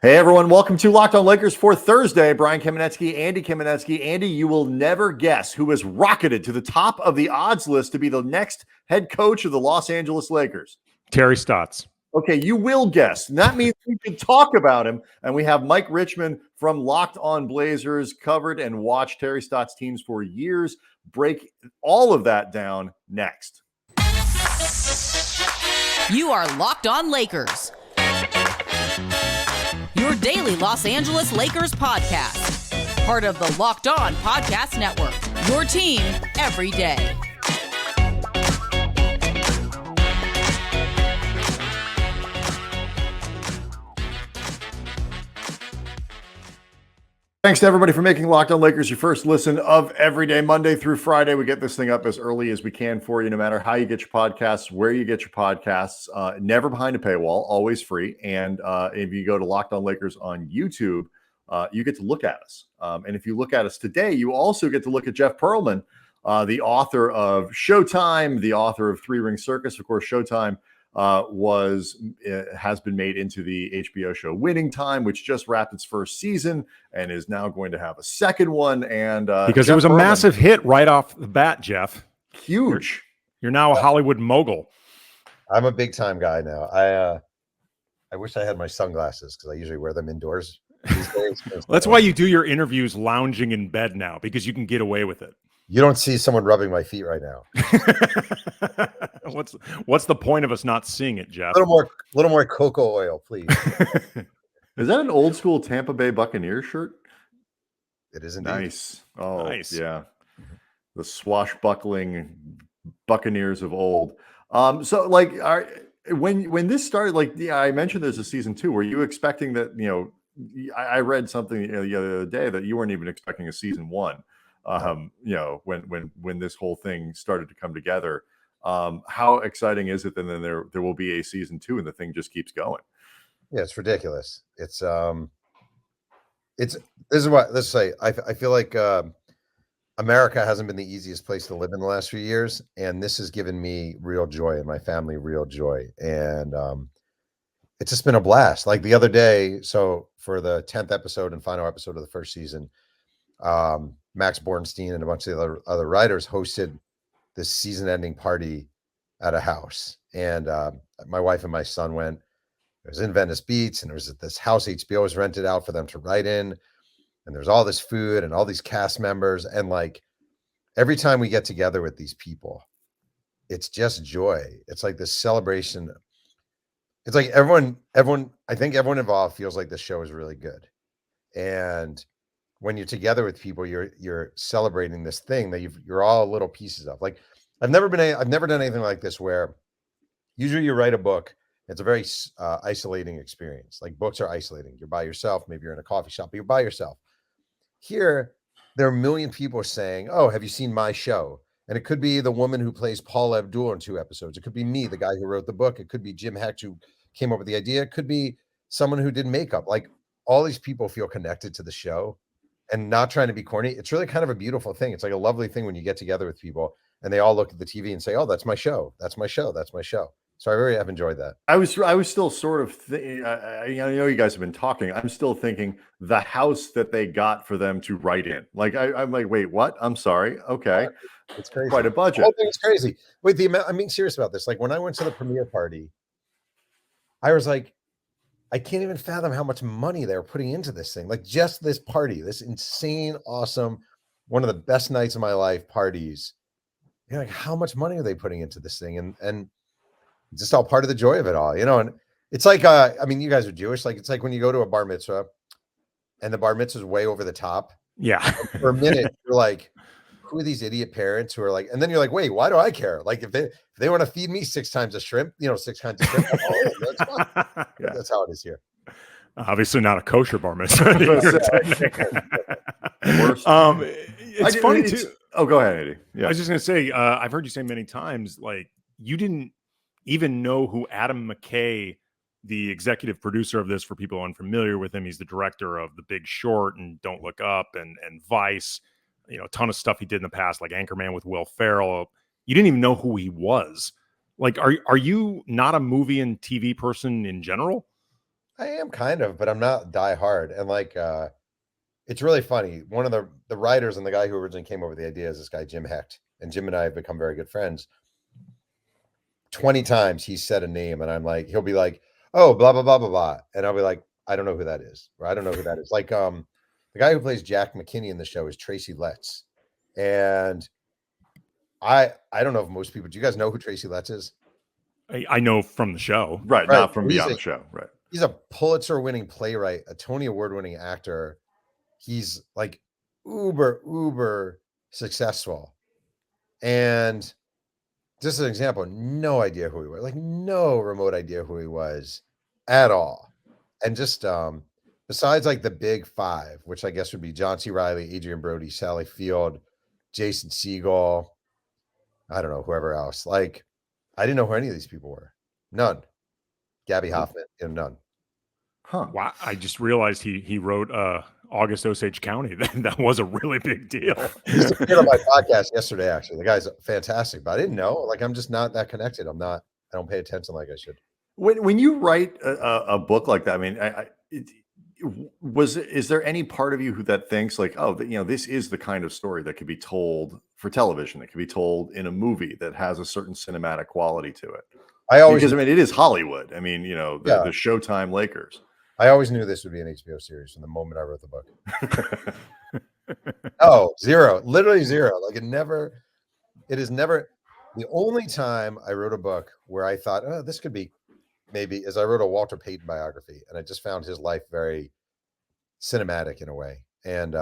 Hey everyone, welcome to Locked On Lakers for Thursday. Brian Kamenetsky, Andy Kamenetsky. Andy, you will never guess who was rocketed to the top of the odds list to be the next head coach of the Los Angeles Lakers. Terry Stotts. Okay, you will guess. And that means we can talk about him. And we have Mike Richmond from Locked On Blazers, covered and watched Terry Stotts teams for years. Break all of that down next. You are Locked On Lakers, your daily Los Angeles Lakers podcast. Part of the Locked On Podcast Network, your team every day. Thanks to everybody for making Locked On Lakers your first listen of every day, Monday through Friday. We get this thing up as early as we can for you, no matter how you get your podcasts, where you get your podcasts. Never behind a paywall, always free. And if you go to Locked On Lakers on YouTube, you get to look at us. And if you look at us today, you also get to look at Jeff Pearlman, the author of Showtime, the author of Ring CIrcus. Of course, Showtime has been made into the HBO show Winning Time, which just wrapped its first season and is now going to have a second one. And because Jeff it was a Pearlman, massive hit right off the bat, Jeff. Huge. You're now a Hollywood mogul. I'm a big time guy now. I wish I had my sunglasses because I usually wear them indoors these days. Well, that's why you do your interviews lounging in bed now, because you can get away with it. You don't see someone rubbing my feet right now. What's the point of us not seeing it, Jeff? A little more cocoa oil, please. Is that an old school Tampa Bay Buccaneers shirt? It is indeed. Nice. Oh, nice. Yeah. The swashbuckling Buccaneers of old. So like, when this started, I mentioned there's a season 2. Were you expecting that? I read something the other day that you weren't even expecting a season 1. When this whole thing started to come together, how exciting is it that then there will be a season 2 and the thing just keeps going? Yeah, it's ridiculous. This is what, let's say, I feel like America hasn't been the easiest place to live in the last few years, and this has given me real joy and my family real joy, and it's just been a blast. Like the other day, so for the 10th episode and final episode of the first season, Max Bornstein and a bunch of the other writers hosted this season-ending party at a house, and my wife and my son went. It was in Venice Beach, and there was this house HBO was rented out for them to write in, and there's all this food and all these cast members, and like every time we get together with these people, it's just joy. It's like this celebration. It's like everyone. I think everyone involved feels like the show is really good, and when you're together with people, you're celebrating this thing that you're all little pieces of. Like I've never done anything like this where usually you write a book. It's a very isolating experience. Like books are isolating. You're by yourself. Maybe you're in a coffee shop, but you're by yourself. Here, there are a million people saying, "Oh, have you seen my show?" And it could be the woman who plays Paula Abdul in 2 episodes. It could be me, the guy who wrote the book. It could be Jim Hecht, who came up with the idea. It could be someone who did makeup. Like all these people feel connected to the show. And not trying to be corny. It's really kind of a beautiful thing. It's like a lovely thing when you get together with people and they all look at the TV and say, "Oh, that's my show. That's my show. That's my show." So I really have enjoyed that. I was still sort of I know you guys have been talking. I'm still thinking the house that they got for them to write in. Like I'm like, wait, what? I'm sorry. Okay, it's crazy. Quite a budget. The whole thing is crazy. Wait, I'm being serious about this. Like when I went to the premiere party, I was like, I can't even fathom how much money they're putting into this thing. Like just this party, this insane, awesome, one of the best nights of my life parties. You're like, how much money are they putting into this thing? And just all part of the joy of it all, And it's like, I mean, you guys are Jewish. Like it's like when you go to a bar mitzvah and the bar mitzvah is way over the top. Yeah. For a minute, you're like, who are these idiot parents who are like, and then you're like, wait, why do I care? Like if they want to feed me 6 times a shrimp, 6 kinds of shrimp, that's fine. Yeah. That's how it is here. Obviously not a kosher bar mitzvah. It's funny too. Oh, go ahead, Eddie. Yeah. I was just going to say, I've heard you say many times, like you didn't even know who Adam McKay, the executive producer of this, for people unfamiliar with him. He's the director of The Big Short and Don't Look Up and Vice. A ton of stuff he did in the past, like Anchorman with Will Ferrell. You didn't even know who he was. Like, are you not a movie and TV person in general? I am kind of, but I'm not die hard. And like, it's really funny. One of the writers and the guy who originally came over with the idea is this guy, Jim Hecht. And Jim and I have become very good friends. 20 times he said a name, and I'm like, he'll be like, oh, blah, blah, blah, blah, blah. And I'll be like, I don't know who that is. Or I don't know who that is. Like, the guy who plays Jack McKinney in the show is Tracy Letts. And I don't know if most people, do you guys know who Tracy Letts is? I know from the show. Right. Not from beyond the show. Right. He's a Pulitzer winning playwright, a Tony Award winning actor. He's like uber successful. And just an example, no idea who he was, like no remote idea who he was at all. And just besides like the big five, which I guess would be John C. Reilly, Adrian Brody, Sally Field, Jason Segel, I don't know, whoever else. Like, I didn't know who any of these people were. None. Gabby Hoffman, none. Huh. Wow. I just realized he wrote August Osage County. That was a really big deal. He's on my podcast yesterday, actually. The guy's fantastic, but I didn't know. Like, I'm just not that connected. I don't pay attention like I should. When you write a book like that, I mean, is there any part of you that thinks like, oh, this is the kind of story that could be told for television, that could be told in a movie that has a certain cinematic quality to it? Because I mean, it is Hollywood. I mean, the Showtime Lakers. I always knew this would be an HBO series from the moment I wrote the book. Oh, zero, literally zero. Like it is never the only time I wrote a book where I thought, oh, this could be maybe, as I wrote a Walter Payton biography, and I just found his life very cinematic in a way. And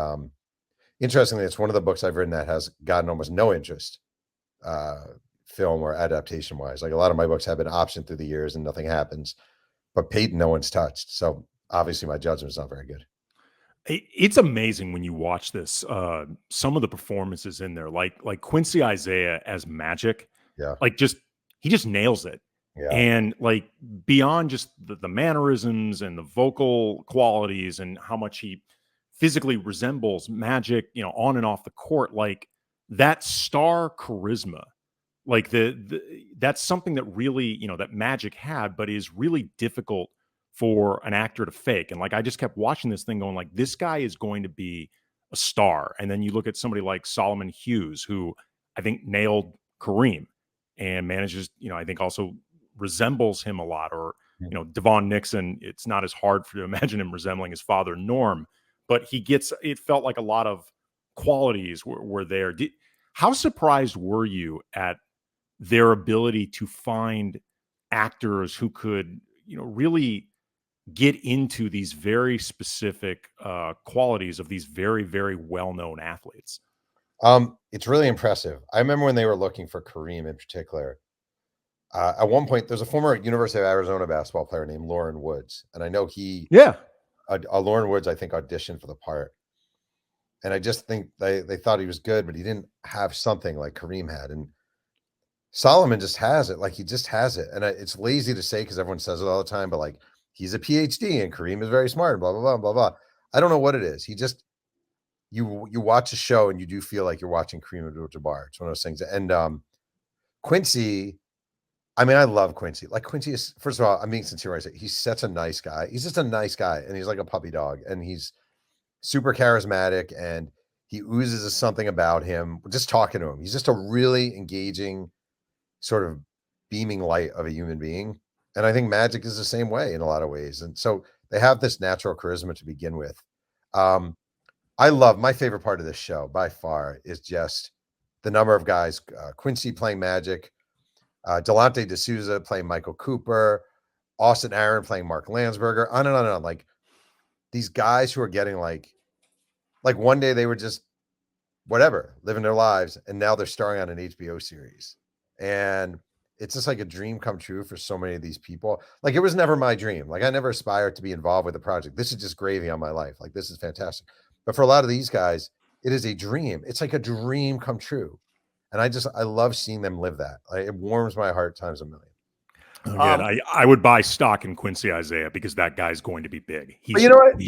interestingly, it's one of the books I've written that has gotten almost no interest, film or adaptation wise. Like a lot of my books have been optioned through the years and nothing happens, but Payton, no one's touched. So obviously my judgment's not very good. It's amazing when you watch this. Some of the performances in there, like Quincy Isaiah as Magic, he just nails it. Yeah. And like beyond just the mannerisms and the vocal qualities and how much he physically resembles Magic, on and off the court, like that star charisma, like that's something that really, that Magic had, but is really difficult for an actor to fake. And like, I just kept watching this thing going like, this guy is going to be a star. And then you look at somebody like Solomon Hughes, who I think nailed Kareem and manages, I think also resembles him a lot, or, Devon Nixon. It's not as hard to imagine him resembling his father, Norm, but it felt like a lot of qualities were there. How surprised were you at their ability to find actors who could, really get into these very specific qualities of these very, very well-known athletes? It's really impressive. I remember when they were looking for Kareem in particular. At one point, there's a former University of Arizona basketball player named Lauren Woods, and I know Lauren Woods, I think, auditioned for the part. And I just think they thought he was good, but he didn't have something like Kareem had. And Solomon just has it. Like, he just has it. And it's lazy to say because everyone says it all the time, but like, he's a PhD and Kareem is very smart, blah, blah, blah, blah, blah. I don't know what it is. He just, you watch a show and you do feel like you're watching Kareem Abdul-Jabbar. It's one of those things. And Quincy, I mean, I love Quincy. Like, Quincy is, first of all, I'm being sincere when I say he's such a nice guy. He's just a nice guy, and he's like a puppy dog, and he's super charismatic, and he oozes something about him. Just talking to him, he's just a really engaging, sort of beaming light of a human being. And I think Magic is the same way in a lot of ways. And so they have this natural charisma to begin with. I love, my favorite part of this show by far is just the number of guys, Quincy playing Magic, Delonte D'Souza playing Michael Cooper, Austin Aaron playing Mark Landsberger, on and on and on. Like, these guys who are getting like one day they were just whatever, living their lives, and now they're starring on an HBO series. And it's just like a dream come true for so many of these people. Like, it was never my dream. Like, I never aspired to be involved with the project. This is just gravy on my life. Like, this is fantastic. But for a lot of these guys, it is a dream. It's like a dream come true. And I love seeing them live that. Like, it warms my heart times a million. Again, I would buy stock in Quincy Isaiah because that guy's going to be big. But you know what?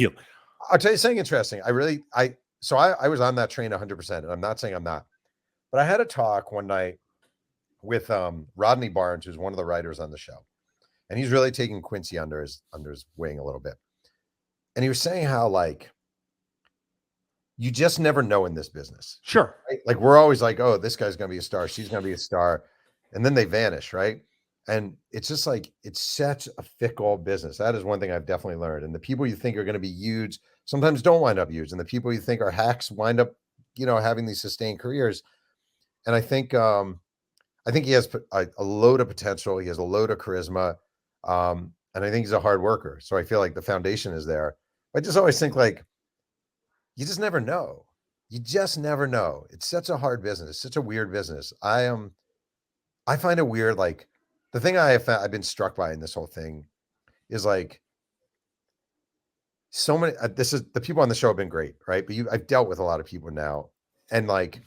I'll tell you something interesting. I was on that train 100%, and I'm not saying I'm not. But I had a talk one night with Rodney Barnes, who's one of the writers on the show. and he's really taking Quincy under his wing a little bit. And he was saying how like you just never know in this business. Sure. Right? Like we're always like, oh, this guy's going to be a star. She's going to be a star. And then they vanish. Right. And it's just like, it's such a fickle business. That is one thing I've definitely learned. And the people you think are going to be huge sometimes don't wind up huge. And the people you think are hacks wind up, having these sustained careers. And I think he has a load of potential. He has a load of charisma. And I think he's a hard worker. So I feel like the foundation is there. I just always think like, you just never know. You just never know. It's such a hard business, such a weird business. I find it weird. Like the thing I've been struck by in this whole thing is like so many, the people on the show have been great, right? But I've dealt with a lot of people now, and like,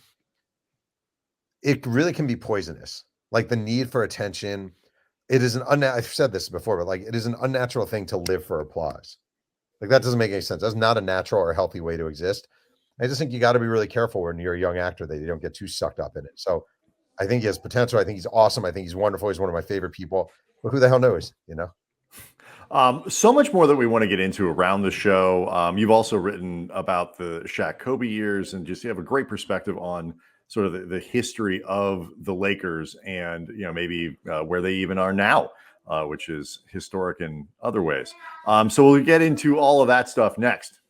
it really can be poisonous. Like the need for attention. It is I've said this before, but like, it is an unnatural thing to live for applause. Like that doesn't make any sense. That's not a natural or healthy way to exist. I just think you got to be really careful when you're a young actor that you don't get too sucked up in it. So I think he has potential. I think he's awesome. I think he's wonderful. He's one of my favorite people. But who the hell knows, So much more that we want to get into around the show. You've also written about the Shaq Kobe years, and just you have a great perspective on sort of the history of the Lakers and, maybe where they even are now. Which is historic in other ways. So we'll get into all of that stuff next.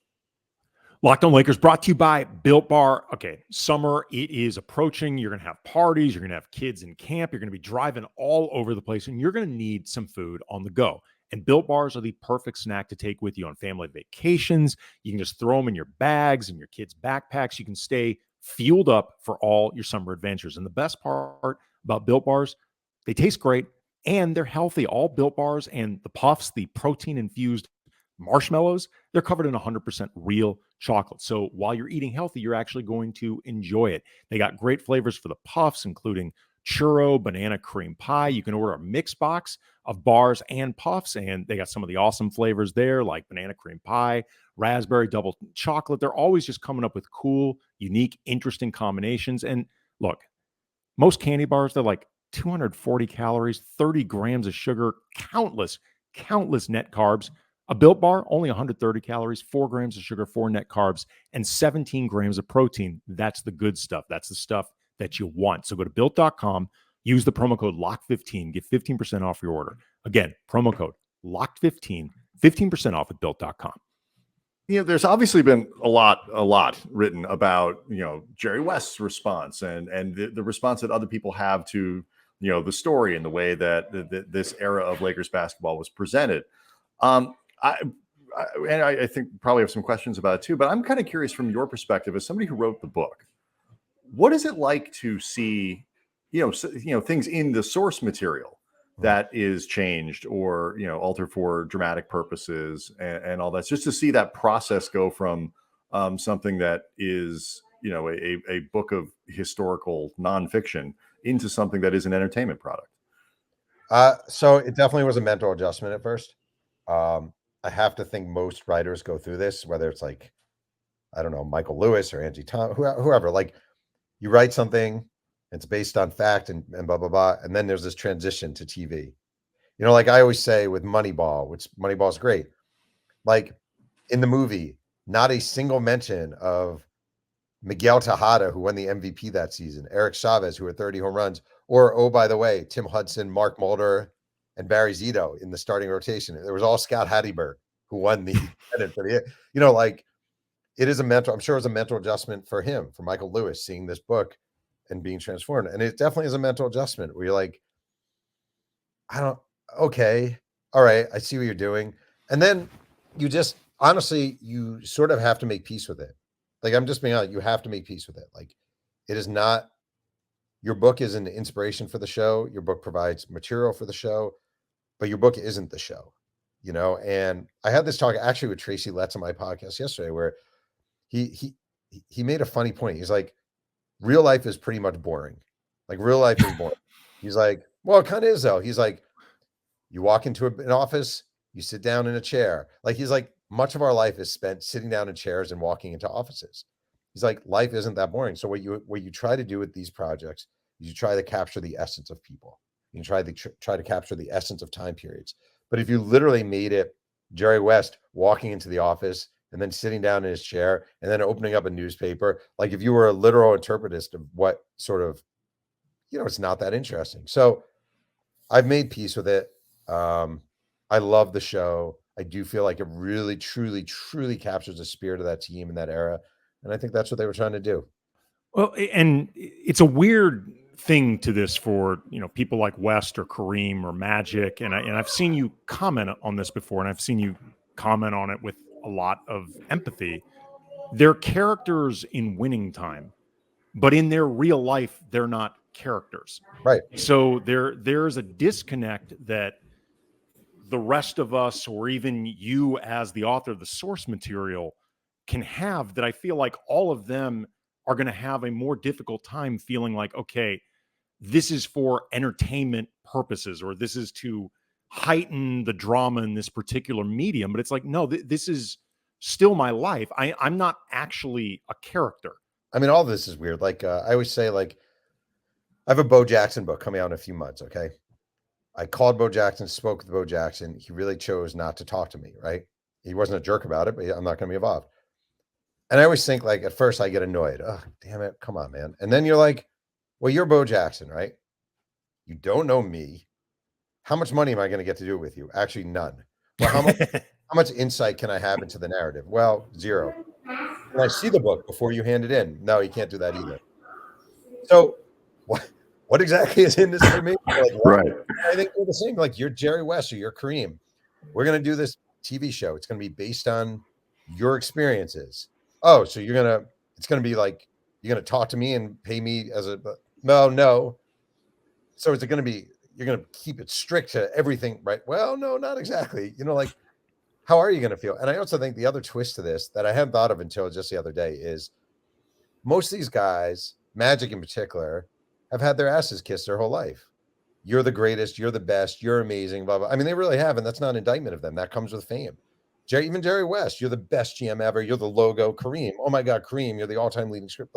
Locked On Lakers brought to you by Built Bar. Okay, summer, it is approaching. You're going to have parties. You're going to have kids in camp. You're going to be driving all over the place, and you're going to need some food on the go. And Built Bars are the perfect snack to take with you on family vacations. You can just throw them in your bags and your kids' backpacks. You can stay fueled up for all your summer adventures. And the best part about Built Bars, they taste great. And they're healthy. All Built Bars and the Puffs, the protein-infused marshmallows, they're covered in 100% real chocolate. So while you're eating healthy, you're actually going to enjoy it. They got great flavors for the Puffs, including churro, banana cream pie. You can order a mix box of bars and Puffs, and they got some of the awesome flavors there, like banana cream pie, raspberry double chocolate. They're always just coming up with cool, unique, interesting combinations. And look, most candy bars, they're like 240 calories, 30 grams of sugar, countless net carbs. A Built Bar, only 130 calories, 4 grams of sugar, 4 net carbs, and 17 grams of protein. That's the good stuff. That's the stuff that you want. So go to Built.com, use the promo code LOCKED15, get 15% off your order. Again, promo code LOCKED15, 15% off at Built.com. There's obviously been a lot written about, Jerry West's response and the response that other people have to, the story and the way that this era of Lakers basketball was presented. I think probably have some questions about it too, but I'm kind of curious from your perspective as somebody who wrote the book, what is it like to see, things in the source material that is changed or, altered for dramatic purposes and all that, just to see that process go from something that is, a book of historical nonfiction into something that is an entertainment product? So it definitely was a mental adjustment at first. I have to think most writers go through this, whether it's like, I don't know, Michael Lewis or Angie Tom, whoever, like you write something, it's based on fact and blah, blah, blah. And then there's this transition to TV, like I always say with Moneyball, which Moneyball is great. Like in the movie, not a single mention of Miguel Tejada, who won the MVP that season, Eric Chavez, who had 30 home runs, or, oh, by the way, Tim Hudson, Mark Mulder, and Barry Zito in the starting rotation. There was all Scott Hatteberg, who won the pennant for the, like it is I'm sure it was a mental adjustment for him, for Michael Lewis, seeing this book and being transformed. And it definitely is a mental adjustment where you're like, okay, all right, I see what you're doing. And then you just, honestly, you sort of have to make peace with it. Like, I'm just being honest, you have to make peace with it. Like, it is not, your book is an inspiration for the show. Your book provides material for the show, but your book isn't the show, And I had this talk actually with Tracy Letts on my podcast yesterday, where he made a funny point. He's like, real life is pretty much boring. Like, real life is boring. He's like, well, it kind of is though. He's like, you walk into an office, you sit down in a chair. Like, he's like, much of our life is spent sitting down in chairs and walking into offices. He's like, life isn't that boring. So what you try to do with these projects is you try to capture the essence of people. You try to capture the essence of time periods. But if you literally made it Jerry West walking into the office and then sitting down in his chair and then opening up a newspaper, like if you were a literal interpretist of what sort of, it's not that interesting. So I've made peace with it. I love the show. I do feel like it really, truly, truly captures the spirit of that team in that era. And I think that's what they were trying to do. Well, and it's a weird thing to this for, people like West or Kareem or Magic. And I've seen you comment on this before, and I've seen you comment on it with a lot of empathy. They're characters in winning time, but in their real life, they're not characters. Right. So there's a disconnect that the rest of us, or even you as the author of the source material, can have, that I feel like all of them are going to have a more difficult time feeling like, okay, this is for entertainment purposes, or this is to heighten the drama in this particular medium. But it's like, no, this is still my life. I'm not actually a character. I mean, all this is weird. Like I always say, like, I have a Bo Jackson book coming out in a few months. Okay. I called Bo Jackson, spoke with Bo Jackson. He really chose not to talk to me, right? He wasn't a jerk about it, but I'm not going to be involved. And I always think, like, at first I get annoyed. Oh, damn it. Come on, man. And then you're like, well, you're Bo Jackson, right? You don't know me. How much money am I going to get to do it with you? Actually, none. Well, how much insight can I have into the narrative? Well, zero. And I see the book before you hand it in. No, you can't do that either. So what exactly is in this for me? Like, right. I think we're the same. Like, you're Jerry West or you're Kareem. We're going to do this TV show. It's going to be based on your experiences. Oh, so it's going to be like, you're going to talk to me and pay me as no. So is it going to be, you're going to keep it strict to everything, right? Well, no, not exactly. Like, how are you going to feel? And I also think the other twist to this that I hadn't thought of until just the other day is most of these guys, Magic in particular, have had their asses kissed their whole life. You're the greatest. You're the best. You're amazing. Blah, blah. I mean, they really have. And that's not an indictment of them. That comes with fame. Even Jerry West, you're the best GM ever. You're the logo. Kareem. Oh my God, Kareem, you're the all-time leading script.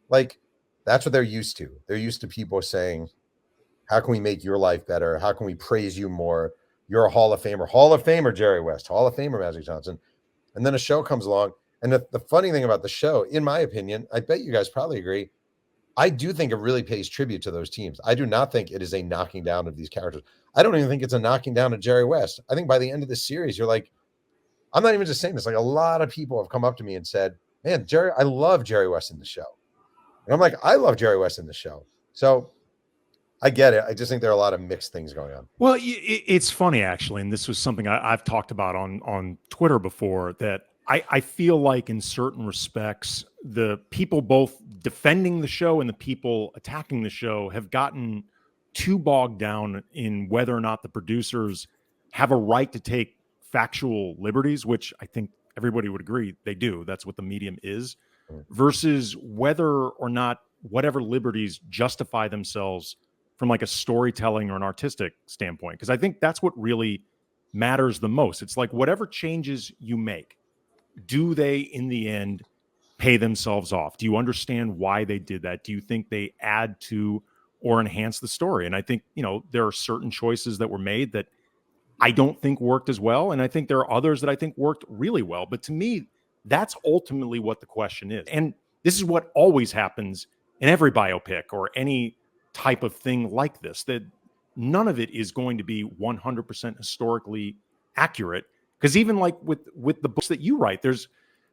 Like, that's what they're used to. They're used to people saying, how can we make your life better? How can we praise you more? You're a Hall of Famer, Jerry West, Hall of Famer, Magic Johnson. And then a show comes along. And the funny thing about the show, in my opinion, I bet you guys probably agree, I do think it really pays tribute to those teams. I do not think it is a knocking down of these characters. I don't even think it's a knocking down of Jerry West. I think by the end of the series, you're like, I'm not even just saying this. Like, a lot of people have come up to me and said, man, I love Jerry West in the show. And I'm like, I love Jerry West in the show. So I get it. I just think there are a lot of mixed things going on. Well, it's funny, actually. And this was something I've talked about on Twitter before, that I feel like in certain respects, the people both defending the show and the people attacking the show have gotten too bogged down in whether or not the producers have a right to take factual liberties, which I think everybody would agree they do. That's what the medium is, versus whether or not whatever liberties justify themselves from like a storytelling or an artistic standpoint. Because I think that's what really matters the most. It's like, whatever changes you make, do they in the end pay themselves off? Do you understand why they did that? Do you think they add to or enhance the story? And I think, there are certain choices that were made that I don't think worked as well. And I think there are others that I think worked really well. But to me, that's ultimately what the question is. And this is what always happens in every biopic or any type of thing like this, that none of it is going to be 100% historically accurate. Because even like with the books that you write,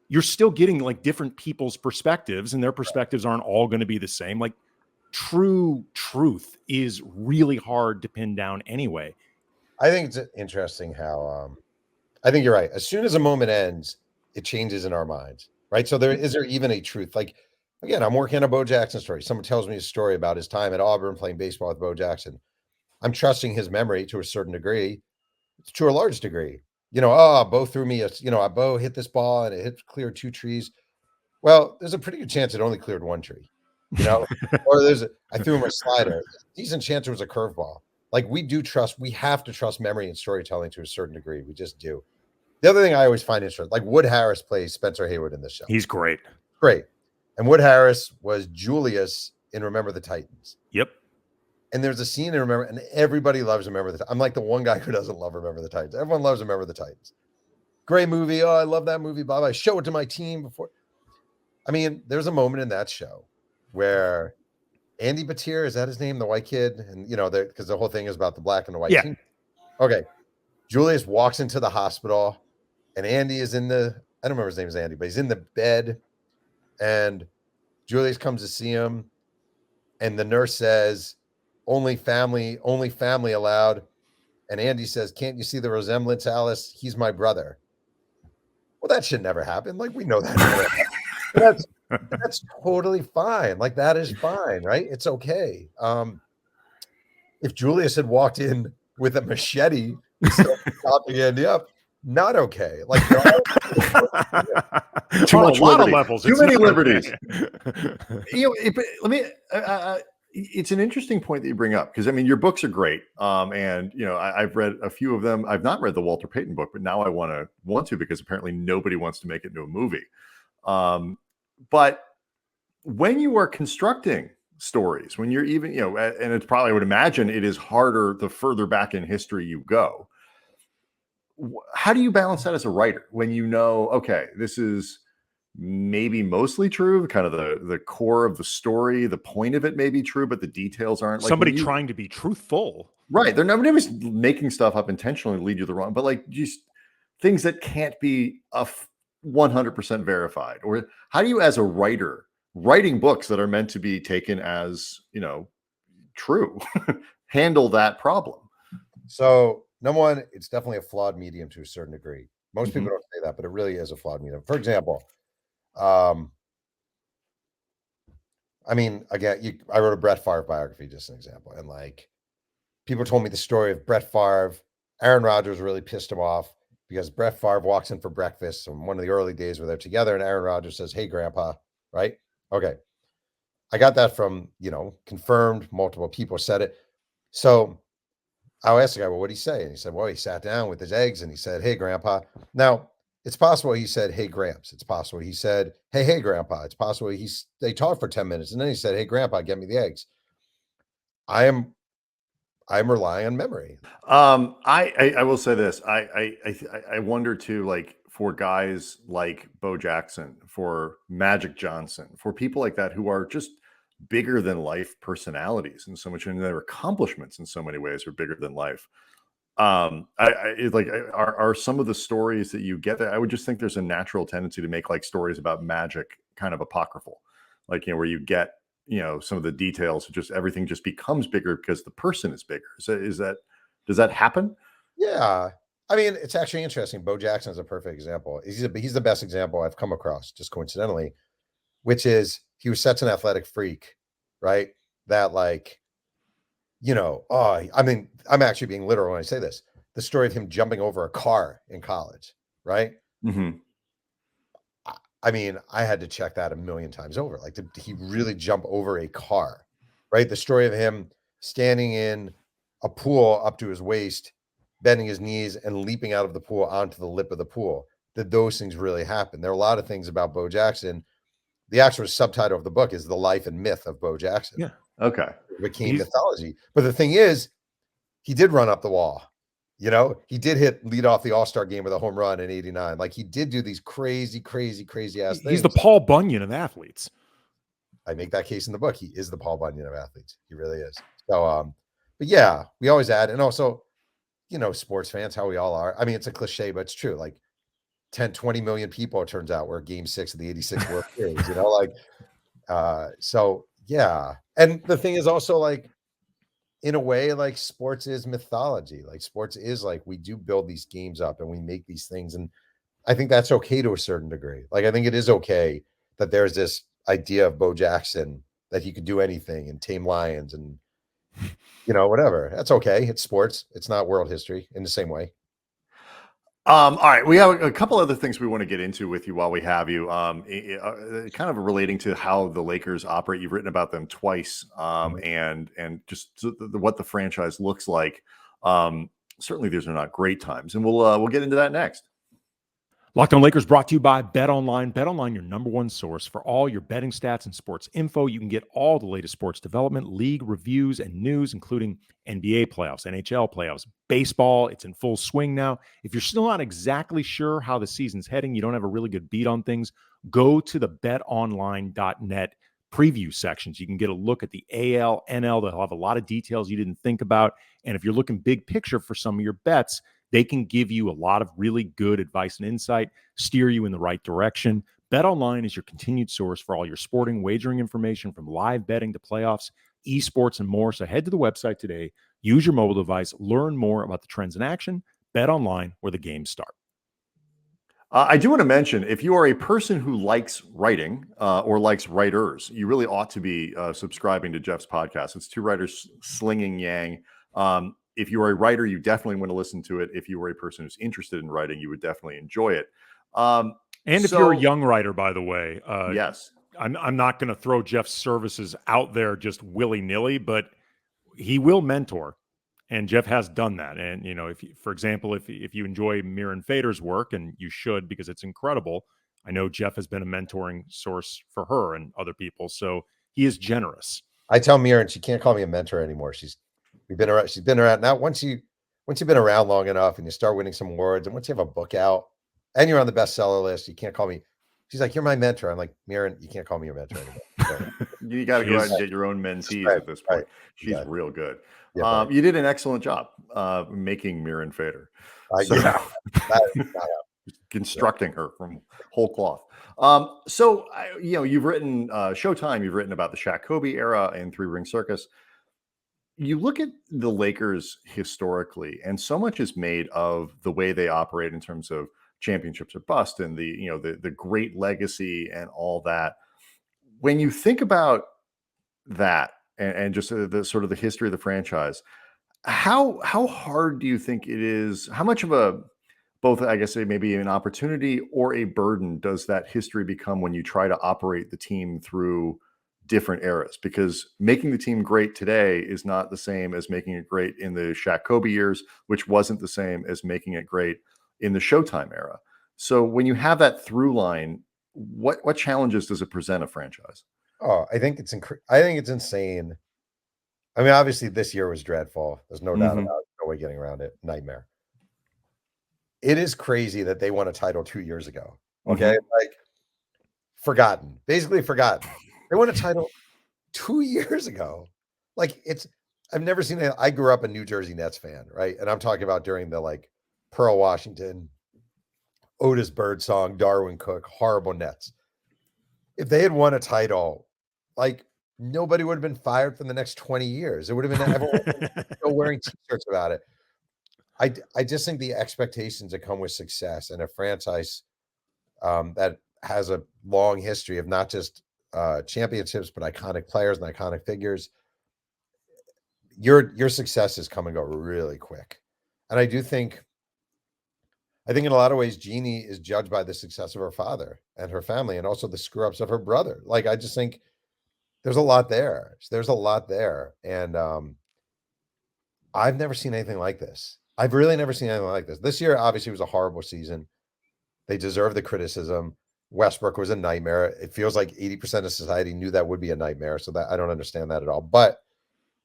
you're still getting like different people's perspectives, and their perspectives aren't all going to be the same. Like, true truth is really hard to pin down anyway. I think it's interesting how I think you're right. As soon as a moment ends, it changes in our minds, right? So is there even a truth? Like, again, I'm working on a Bo Jackson story. Someone tells me a story about his time at Auburn playing baseball with Bo Jackson. I'm trusting his memory to a certain degree, to a large degree. Bo threw me Bo hit this ball and it cleared 2 trees. Well, there's a pretty good chance it only cleared 1 tree, or I threw him a slider. Decent chance it was a curveball. Like, we have to trust memory and storytelling to a certain degree. We just do. The other thing I always find interesting, like Wood Harris plays Spencer Haywood in this show. He's great. Great. And Wood Harris was Julius in Remember the Titans. Yep. And there's a scene in Remember, and everybody loves Remember the Titans. I'm like the one guy who doesn't love Remember the Titans. Everyone loves Remember the Titans. Great movie. Oh, I love that movie, Bob. I show it to my team before. I mean, there's a moment in that show where Andy Batir, is that his name? The white kid? And, because the whole thing is about the black and the white team. Okay. Julius walks into the hospital, and Andy is I don't remember his name is Andy, but he's in the bed, and Julius comes to see him, and the nurse says, only family allowed. And Andy says, can't you see the resemblance, Alice? He's my brother. Well, that should never happen. Like, we know that. That's totally fine. Like, that is fine, right? It's okay. If Julius had walked in with a machete, chopping Andy up, not okay. Like, too much a lot of liberty. levels. Too many liberties. Okay. Let me. It's an interesting point that you bring up, because I mean, your books are great, and I've read a few of them. I've not read the Walter Payton book, but now I want to because apparently nobody wants to make it into a movie. But when you are constructing stories, when you're even, and it's probably, I would imagine it is harder the further back in history you go. How do you balance that as a writer when okay, this is maybe mostly true, kind of the core of the story, the point of it may be true, but the details aren't. Like somebody trying to be truthful, right? They're nobody's making stuff up intentionally to lead you the wrong, but like just things that can't be 100% verified. Or how do you, as a writer writing books that are meant to be taken as true, handle that problem? So number one, it's definitely a flawed medium to a certain degree. Most people don't say that, but it really is a flawed medium. For example, I mean, again, I wrote a Brett Favre biography, just an example. And like, people told me the story of Brett Favre. Aaron Rodgers really pissed him off because Brett Favre walks in for breakfast on one of the early days where they're together, and Aaron Rodgers says, "Hey, Grandpa," right? Okay. I got that from, confirmed, multiple people said it. So I asked the guy, well, what did he say? And he said, well, he sat down with his eggs and he said, "Hey, Grandpa." Now, it's possible he said, "Hey, Gramps." It's possible he said, Hey, Grandpa." It's possible they talked for 10 minutes and then he said, "Hey, Grandpa, get me the eggs." I'm relying on memory. I will say this. I wonder too, like for guys like Bo Jackson, for Magic Johnson, for people like that who are just bigger than life personalities in so much, and their accomplishments in so many ways are bigger than life. Are some of the stories that you get there, I would just think there's a natural tendency to make like stories about magic kind of apocryphal, like, where you get, some of the details, just everything just becomes bigger because the person is bigger. Does that happen? Yeah. I mean, it's actually interesting. Bo Jackson is a perfect example. He's the best example I've come across, just coincidentally, which is he was such an athletic freak, right? That like, I mean, I'm actually being literal when I say this. The story of him jumping over a car in college, right? Mm-hmm. I mean, I had to check that a million times over. Like, did he really jump over a car, right? The story of him standing in a pool up to his waist, bending his knees and leaping out of the pool onto the lip of the pool. Did those things really happen? There are a lot of things about Bo Jackson. The actual subtitle of the book is "The Life and Myth of Bo Jackson." Yeah. Okay. It became mythology. But the thing is, he did run up the wall. He did lead off the All-Star game with a home run in '89. Like, he did do these crazy ass things. He's the Paul Bunyan of athletes. I make that case in the book. He is the Paul Bunyan of athletes. He really is. So, but yeah, we always add, and also, sports fans, how we all are. I mean, it's a cliche, but it's true. Like 10-20 million people, it turns out, were Game 6 of the '86 World Series. So yeah. And the thing is also, like, in a way, like, sports is mythology. Like, sports is like, we do build these games up and we make these things. And I think that's okay to a certain degree. Like, I think it is okay that there's this idea of Bo Jackson that he could do anything and tame lions and, whatever. That's okay. It's sports. It's not world history in the same way. All right, we have a couple other things we want to get into with you while we have you. Kind of relating to how the Lakers operate. You've written about them twice, and just what the franchise looks like. Certainly, these are not great times, and we'll get into that next. Locked On Lakers brought to you by BetOnline. BetOnline, your number one source for all your betting stats and sports info. You can get all the latest sports development, league reviews, and news, including NBA playoffs, NHL playoffs, baseball. It's in full swing now. If you're still not exactly sure how the season's heading, you don't have a really good beat on things, go to the betonline.net preview sections. You can get a look at the AL, NL. They'll have a lot of details you didn't think about. And if you're looking big picture for some of your bets, they can give you a lot of really good advice and insight, steer you in the right direction. BetOnline is your continued source for all your sporting wagering information, from live betting to playoffs, esports, and more. So head to the website today, use your mobile device, learn more about the trends in action. BetOnline, where the games start. I do want to mention, if you are a person who likes writing or likes writers, you really ought to be subscribing to Jeff's podcast. It's two writers slinging yang. If you are a writer, you definitely want to listen to it. If you are a person who's interested in writing, you would definitely enjoy it. And if you're a young writer, by the way, yes, I'm not going to throw Jeff's services out there just willy-nilly, but he will mentor, and Jeff has done that. And, you know, for example, if you enjoy Miran Fader's work, and you should, because it's incredible, I know Jeff has been a mentoring source for her and other people, so he is generous. I tell Miran she can't call me a mentor anymore. She's been around now. Once you've been around long enough and you start winning some awards, and once you have a book out and you're on the bestseller list, you can't call me. She's like, "You're my mentor." I'm like, "Miran, you can't call me your mentor anymore." So, you got to go out and get your own mentees at this point. She's real good. Yeah, you did an excellent job making Miran Fader. Constructing her from whole cloth. You've written Showtime. You've written about the Shaq Kobe era and Ring CIrcus. You look at the Lakers historically, and so much is made of the way they operate in terms of championships or bust, and the great legacy and all that. When you think about that and just the sort of the history of the franchise, how hard do you think it is? How much of a both, I guess, maybe an opportunity or a burden does that history become when you try to operate the team through different eras? Because making the team great today is not the same as making it great in the Shaq Kobe years, which wasn't the same as making it great in the Showtime era. So when you have that through line, what challenges does it present a franchise? Oh, I think it's insane. I mean, obviously this year was dreadful. There's no doubt about it. No way getting around it. Nightmare. It is crazy that they won a title 2 years ago. Okay. Like basically forgotten. They won a title 2 years ago. Like I've never seen it. I grew up a New Jersey Nets fan, right? And I'm talking about during the like Pearl Washington, Otis Birdsong, Darwin Cook, horrible Nets. If they had won a title, like nobody would have been fired for the next 20 years. It would have been everyone still wearing t-shirts about it. I just think the expectations that come with success and a franchise that has a long history of not just championships, but iconic players and iconic figures, your success is come and go really quick. And I think in a lot of ways, Jeannie is judged by the success of her father and her family, and also the screw ups of her brother. Like, I just think there's a lot there. And I've never seen anything like this. I've really never seen anything like this. This year, obviously, was a horrible season. They deserve the criticism. Westbrook was a nightmare. It feels like 80% of society knew that would be a nightmare. So that I don't understand that at all. But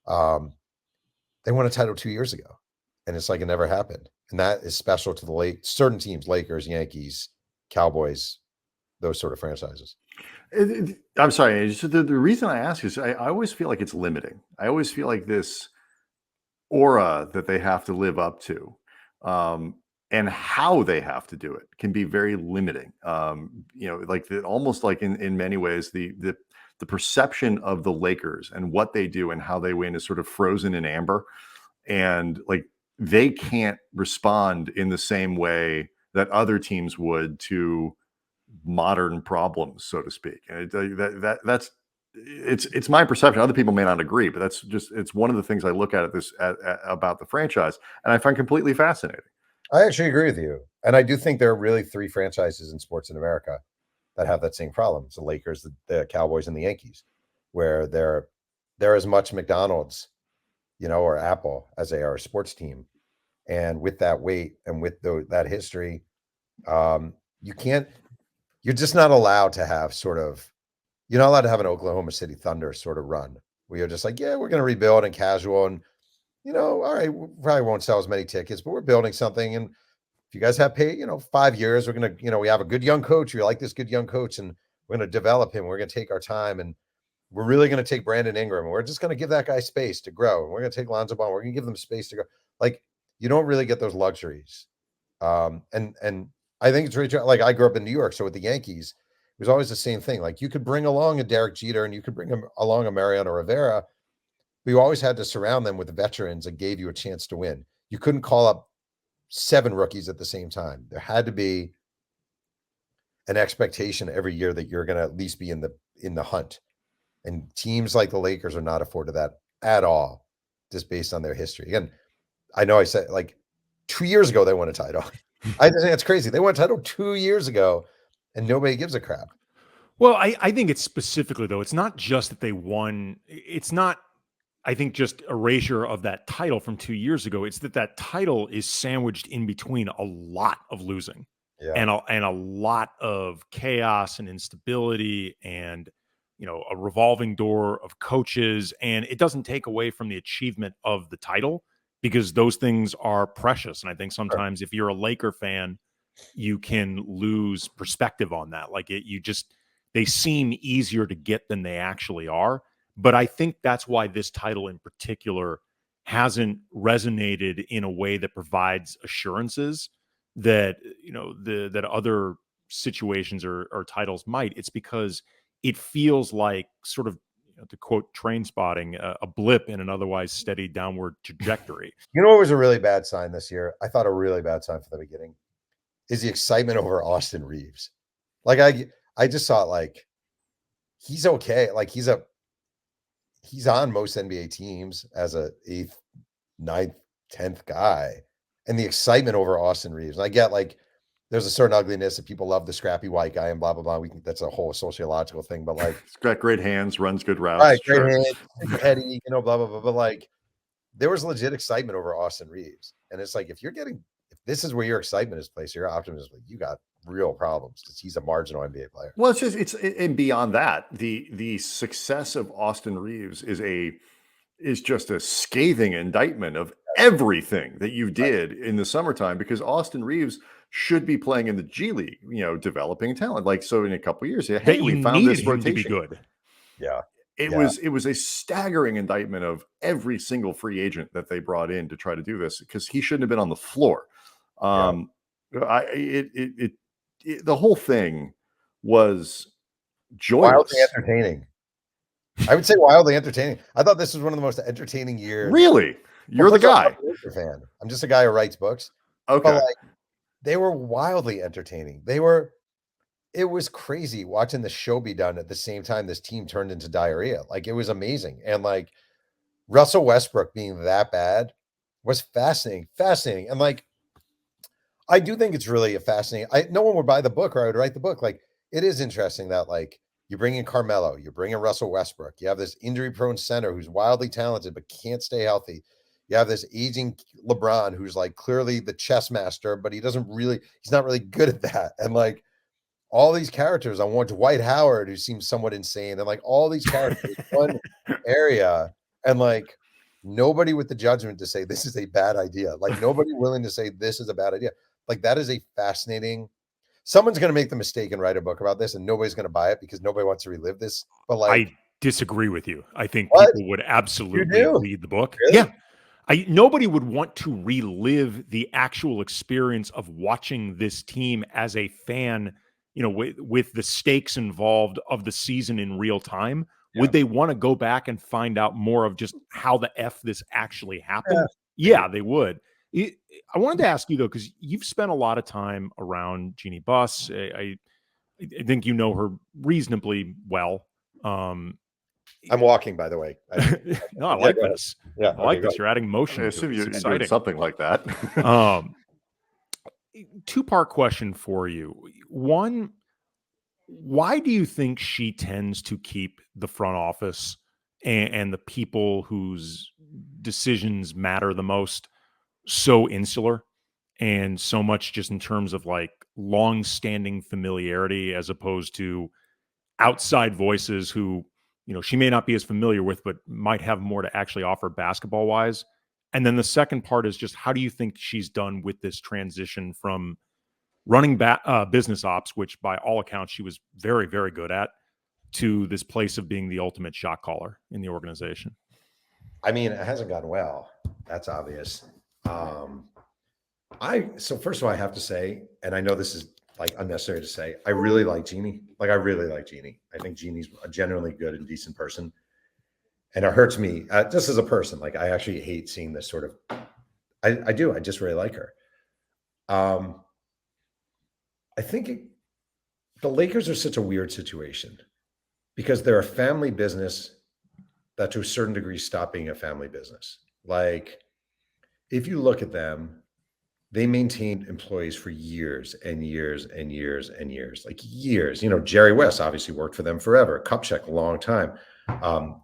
they won a title 2 years ago, and it's like it never happened. And that is special to the certain teams, Lakers, Yankees, Cowboys, those sort of franchises. I'm sorry. So the reason I ask is I always feel like it's limiting. I always feel like this aura that they have to live up to and how they have to do it can be very limiting. Almost like in many ways, the perception of the Lakers and what they do and how they win is sort of frozen in amber. And like, they can't respond in the same way that other teams would to modern problems, so to speak. And that's it's my perception. Other people may not agree, but it's one of the things I look at about the franchise, and I find completely fascinating. I actually agree with you, and I do think there are really three franchises in sports in America that have that same problem: it's the Lakers, the Cowboys, and the Yankees, where they're as much McDonald's, or Apple as they are a sports team. And with that weight and with that history, you're just not allowed to have you're not allowed to have an Oklahoma City Thunder sort of run where you're just like, yeah, we're going to rebuild and casual and, all right, we probably won't sell as many tickets, but we're building something. And if you guys have 5 years, we're going to, we have a good young coach. We like this good young coach and we're going to develop him. We're going to take our time and we're really going to take Brandon Ingram and we're just going to give that guy space to grow. And we're going to take Lonzo Ball. We're going to give them space to grow. Like, you don't really get those luxuries. And I think it's really like I grew up in New York. So with the Yankees, it was always the same thing. Like you could bring along a Derek Jeter and you could bring along a Mariano Rivera, but you always had to surround them with the veterans that gave you a chance to win. You couldn't call up 7 rookies at the same time. There had to be an expectation every year that you're going to at least be in the hunt. And teams like the Lakers are not afforded that at all, just based on their history. Again, I know I said like 2 years ago they won a title. I think that's crazy. They won a title 2 years ago, and nobody gives a crap. Well, I think it's specifically though. It's not just that they won. It's not. I think just erasure of that title from 2 years ago. It's that title is sandwiched in between a lot of losing, and a lot of chaos and instability, and a revolving door of coaches. And it doesn't take away from the achievement of the title because those things are precious. And I think sometimes if you're a Laker fan, you can lose perspective on that. Like they seem easier to get than they actually are. But I think that's why this title in particular hasn't resonated in a way that provides assurances that, that other situations or titles might. It's because it feels like sort of, to quote Train Spotting, a blip in an otherwise steady downward trajectory. You know what was a really bad sign this year? I thought a really bad sign for the beginning is the excitement over Austin Reeves. Like I just saw it like he's okay. Like he's on most NBA teams as a 8th, 9th, 10th guy. And the excitement over Austin Reeves. And I get like there's a certain ugliness that people love the scrappy white guy and blah, blah, blah. That's a whole sociological thing. But like he's got great hands, runs good routes. Right, great hands, heady, blah, blah, blah. But like there was legit excitement over Austin Reeves. And it's like if this is where your excitement is placed, your optimism, you got real problems because he's a marginal NBA player. Well, and beyond that, the success of Austin Reeves is just a scathing indictment of everything that you did in the summertime, because Austin Reeves should be playing in the G League, developing talent. Like, so in a couple of years, hey, we found this rotation. To be good. Yeah. It was a staggering indictment of every single free agent that they brought in to try to do this, because he shouldn't have been on the floor. The whole thing was joyous. Wildly entertaining. I would say wildly entertaining. I thought this was one of the most entertaining years. Really? You're the guy. Fan. I'm just a guy who writes books. Okay. But like, they were wildly entertaining. It was crazy watching the show be done at the same time this team turned into diarrhea. Like, it was amazing. And like Russell Westbrook being that bad was fascinating. And like, I do think it's really a fascinating. No one would buy the book or I would write the book. Like, it is interesting that like you bring in Carmelo, you bring in Russell Westbrook, you have this injury-prone center who's wildly talented but can't stay healthy. You have this aging LeBron who's like clearly the chess master, but he's not really good at that. And like all these characters, I want Dwight Howard, who seems somewhat insane, and like all these characters in one area, and like nobody with the judgment to say this is a bad idea. Like nobody willing to say this is a bad idea. Like that is a fascinating. Someone's going to make the mistake and write a book about this, and nobody's going to buy it because nobody wants to relive this. But like, I disagree with you. I think people would absolutely read the book. Really? Yeah. Nobody would want to relive the actual experience of watching this team as a fan, with the stakes involved of the season in real time. Yeah. Would they want to go back and find out more of just how the F this actually happened? Yeah, they would. I wanted to ask you, though, because you've spent a lot of time around Jeannie Buss. I think you know her reasonably well. I'm walking, by the way. No, I like this. Yeah, I like this. You're adding motion. I assume you're exciting. doing something like that. Two-part question for you. One, why do you think she tends to keep the front office and the people whose decisions matter the most so insular and so much just in terms of like long-standing familiarity as opposed to outside voices who, she may not be as familiar with, but might have more to actually offer basketball-wise. And then the second part is just, how do you think she's done with this transition from running business ops, which by all accounts she was very, very good at, to this place of being the ultimate shot caller in the organization? I mean, it hasn't gone well. That's obvious. So first of all, I have to say, and I know this is like unnecessary to say, I really like Jeannie. Like, I really like Jeannie. I think Jeannie's a genuinely good and decent person. And it hurts me just as a person. Like, I actually hate seeing this sort of, I do. I just really like her. I think the Lakers are such a weird situation because they're a family business that to a certain degree stopped being a family business. Like, if you look at them, they maintained employees for years and years and years and years, like years. Jerry West obviously worked for them forever. Kupchak, a long time.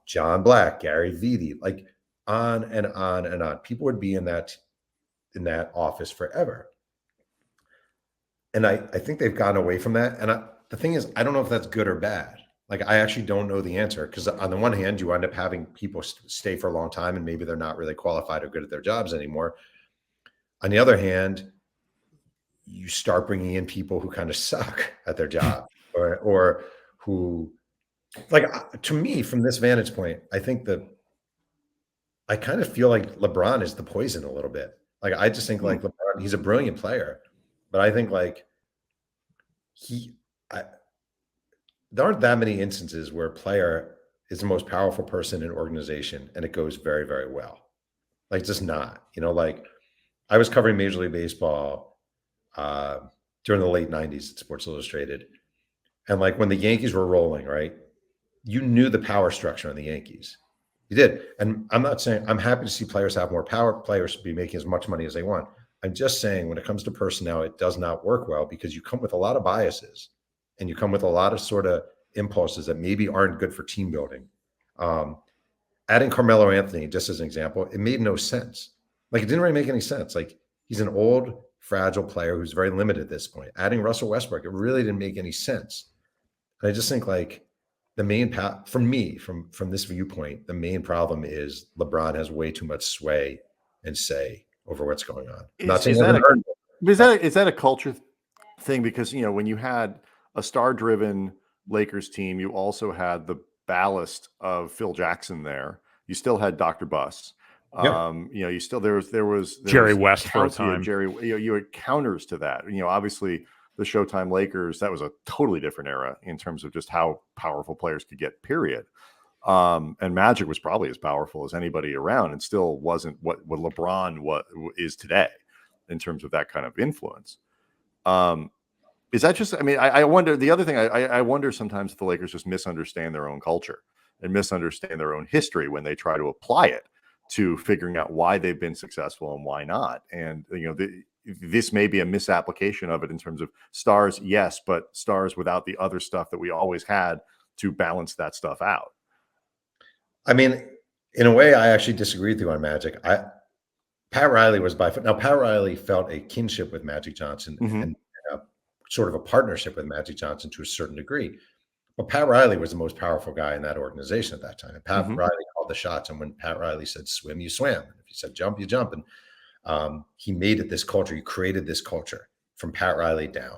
John Black, Gary Vitti, like on and on and on. People would be in that office forever. And I think they've gotten away from that. And the thing is, I don't know if that's good or bad. Like, I actually don't know the answer, because on the one hand, you end up having people stay for a long time and maybe they're not really qualified or good at their jobs anymore. On the other hand, you start bringing in people who kind of suck at their job or who, like, to me, from this vantage point, I think I kind of feel like LeBron is the poison a little bit. Like, I just think like LeBron, he's a brilliant player, but I think like there aren't that many instances where a player is the most powerful person in an organization and it goes very, very well. Like, just not, like I was covering Major League Baseball during the late 90s at Sports Illustrated. And like when the Yankees were rolling, right, you knew the power structure on the Yankees. You did. And I'm not saying I'm happy to see players have more power, players be making as much money as they want. I'm just saying when it comes to personnel, it does not work well because you come with a lot of biases and you come with a lot of sort of impulses that maybe aren't good for team building. Adding Carmelo Anthony, just as an example, it made no sense. Like, it didn't really make any sense. Like, he's an old, fragile player who's very limited at this point. Adding Russell Westbrook, it really didn't make any sense. And I just think like the main for me, from this viewpoint, the main problem is LeBron has way too much sway and say over what's going on. Is that a culture thing? Because, when you had a star-driven Lakers team, you also had the ballast of Phil Jackson there. You still had Dr. Buss. Yeah. You still there was Jerry West for a time. You had counters to that. Obviously the Showtime Lakers, that was a totally different era in terms of just how powerful players could get, period. And Magic was probably as powerful as anybody around and still wasn't what LeBron is today in terms of that kind of influence. Is that just, I wonder, the other thing, I wonder sometimes if the Lakers just misunderstand their own culture and misunderstand their own history when they try to apply it to figuring out why they've been successful and why not. And, this may be a misapplication of it in terms of stars, yes, but stars without the other stuff that we always had to balance that stuff out. I mean, in a way, I actually disagree with you on Magic. Pat Riley was now Pat Riley felt a kinship with Magic Johnson and sort of a partnership with Magic Johnson to a certain degree. But Pat Riley was the most powerful guy in that organization at that time. And Pat Riley called the shots. And when Pat Riley said swim, you swam. And if he said jump, you jump. And he made it this culture. He created this culture from Pat Riley down.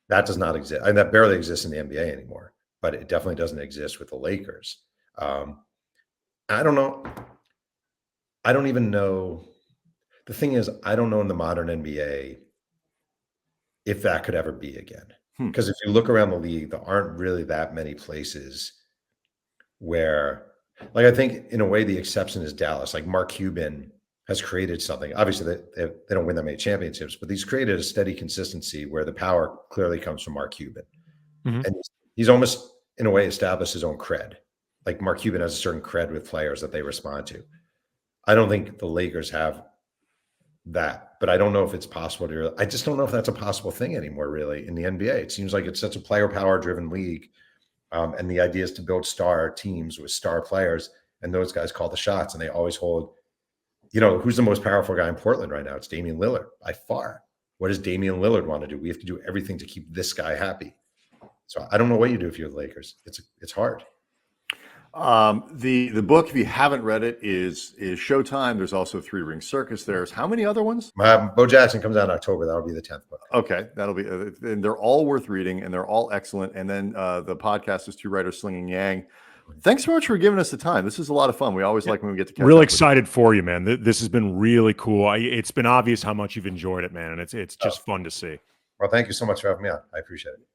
That does not exist. And that barely exists in the NBA anymore. But it definitely doesn't exist with the Lakers. I don't know. I don't even know. The thing is, I don't know in the modern NBA if that could ever be again. Because if you look around the league, there aren't really that many places where, like, I think in a way the exception is Dallas. Like, Mark Cuban has created something. Obviously, they don't win that many championships, but he's created a steady consistency where the power clearly comes from Mark Cuban. And he's almost, in a way, established his own cred. Like, Mark Cuban has a certain cred with players that they respond to. I don't think the Lakers have that, but I don't know if it's possible to. I just don't know if that's a possible thing anymore, really, in the NBA. It seems like it's such a player power driven league. And the idea is to build star teams with star players, and those guys call the shots, and they always hold, who's the most powerful guy in Portland right now? It's Damian Lillard by far. What does Damian Lillard want to do? We have to do everything to keep this guy happy. So I don't know what you do if you're the Lakers. It's hard. The book, if you haven't read it, is Showtime. There's also Ring CIrcus. There's how many other ones? Bo Jackson comes out in October. That'll be the 10th book. Okay, that'll be, and they're all worth reading, and they're all excellent. And then the podcast is Two Writers Slinging Yang. Thanks so much for giving us the time. This is a lot of fun. We always like when we get to catch really up excited for you, man. This has been really cool. It's been obvious how much you've enjoyed it, man, and it's just fun to see. Well, thank you so much for having me on. I appreciate it.